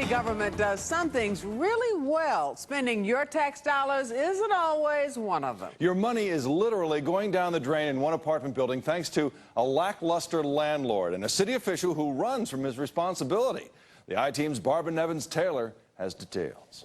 government does some things really well. Spending your tax dollars isn't always one of them. Your money is literally going down the drain in one apartment building thanks to a lackluster landlord and a city official who runs from his responsibility. The I-Team's Barbara Nevins-Taylor has details.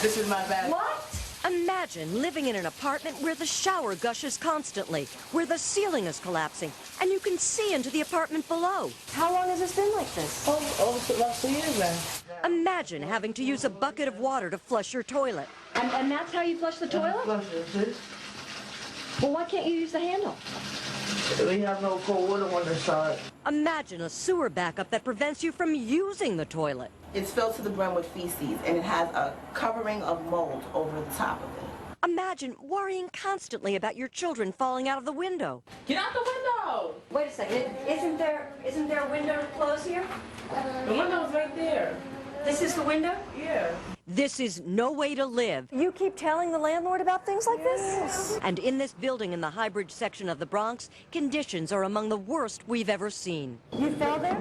This is my bag. What? Imagine living in an apartment where the shower gushes constantly, where the ceiling is collapsing, and you can see into the apartment below. How long has this been like this? About 2 years now. Imagine having to use a bucket of water to flush your toilet. And that's how you flush the toilet? Well, why can't you use the handle? We have no cold water on the side. Imagine a sewer backup that prevents you from using the toilet. It's filled to the brim with feces, and it has a covering of mold over the top of it. Imagine worrying constantly about your children falling out of the window. Get out the window! Wait a second. Isn't there a window to close here? The window's right there. This is the window? Yeah. This is no way to live. You keep telling the landlord about things like this? And in this building in the High Bridge section of the Bronx, conditions are among the worst we've ever seen. You fell there?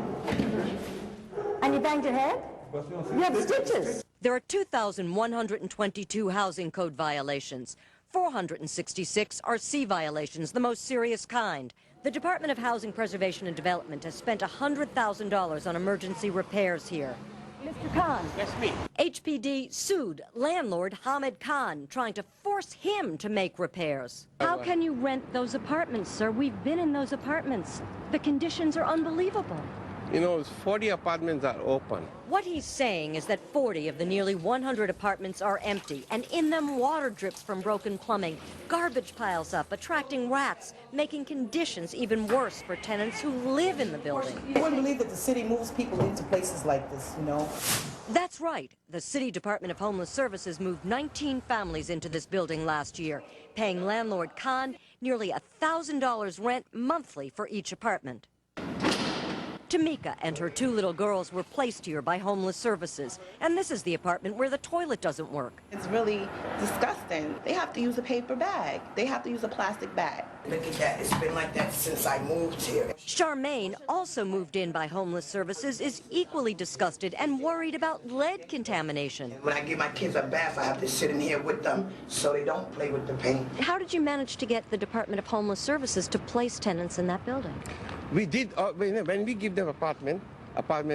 And you banged your head? You have stitches. There are 2,122 housing code violations. 466 are C violations, the most serious kind. The Department of Housing Preservation and Development has spent $100,000 on emergency repairs here. Mr. Khan. That's me. HPD sued landlord Hamid Khan, trying to force him to make repairs. How can you rent those apartments, sir? We've been in those apartments. The conditions are unbelievable. You know, 40 apartments are open. What he's saying is that 40 of the nearly 100 apartments are empty, and in them water drips from broken plumbing. Garbage piles up, attracting rats, making conditions even worse for tenants who live in the building. I wouldn't believe that the city moves people into places like this, you know. That's right. The City Department of Homeless Services moved 19 families into this building last year, paying landlord Khan nearly $1,000 rent monthly for each apartment. Tamika and her 2 little girls were placed here by Homeless Services, and this is the apartment where the toilet doesn't work. It's really disgusting. They have to use a paper bag. They have to use a plastic bag. Look at that. It's been like that since I moved here. Charmaine, also moved in by Homeless Services, is equally disgusted and worried about lead contamination. When I give my kids a bath, I have to sit in here with them so they don't play with the paint. How did you manage to get the Department of Homeless Services to place tenants in that building? We did, when we give them apartment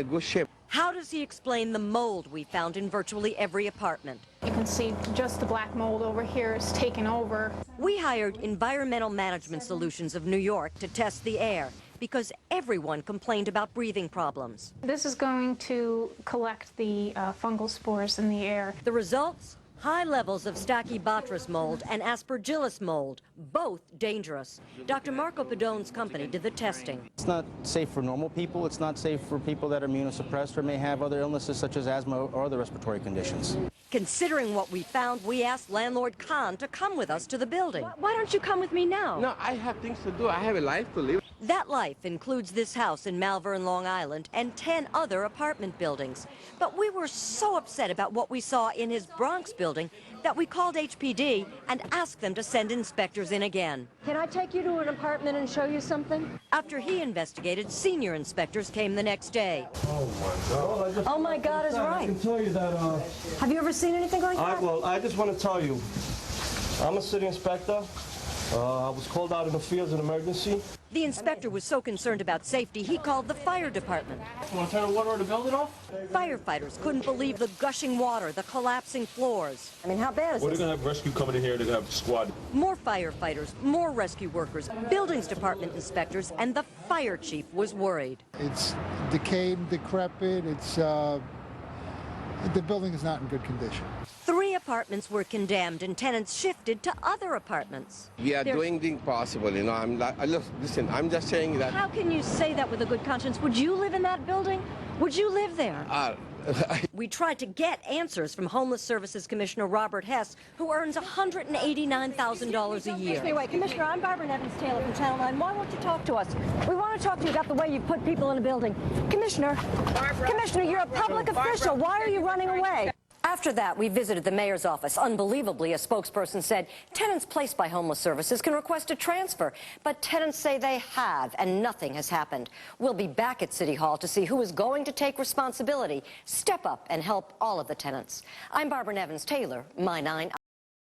good shape. How does he explain the mold we found in virtually every apartment? You can see just the black mold over here is taken over. We hired Environmental Management Solutions of New York to test the air because everyone complained about breathing problems. This is going to collect the fungal spores in the air. The results? High levels of Stachybotrys mold and Aspergillus mold, both dangerous. Dr. Marco Padone's company did the testing. It's not safe for normal people. It's not safe for people that are immunosuppressed or may have other illnesses such as asthma or other respiratory conditions. Considering what we found, we asked landlord Khan to come with us to the building. Why don't you come with me now? No, I have things to do. I have a life to live. That life includes this house in Malvern, Long Island, and 10 other apartment buildings. But we were so upset about what we saw in his Bronx building that we called HPD and asked them to send inspectors in again. Can I take you to an apartment and show you something? After he investigated, senior inspectors came the next day. Oh my God. Oh my God is right. I can tell you that. Have you ever seen anything like that? Well, I just want to tell you, I'm a city inspector. I was called out in the field as an emergency. The inspector was so concerned about safety, he called the fire department. You want to turn the water on the building off? Firefighters couldn't believe the gushing water, the collapsing floors. I mean, how bad is We're this? going to have rescue coming in here to have a squad. More firefighters, more rescue workers, buildings department inspectors, and the fire chief was worried. It's decayed, decrepit. It's the building is not in good condition. 3 apartments were condemned and tenants shifted to other apartments. We are doing the impossible, you know. Listen, I'm just saying that. How can you say that with a good conscience? Would you live in that building? Would you live there? We tried to get answers from Homeless Services Commissioner Robert Hess, who earns $189,000 a year. Wait, Commissioner, I'm Barbara Nevins-Taylor from Channel 9. Why won't you talk to us? We want to talk to you about the way you put people in a building. Commissioner, you're a public official. Why are you running away? After that, we visited the mayor's office. Unbelievably, a spokesperson said tenants placed by homeless services can request a transfer, but tenants say they have, and nothing has happened. We'll be back at City Hall to see who is going to take responsibility, step up, and help all of the tenants. I'm Barbara Nevins Taylor, My 9.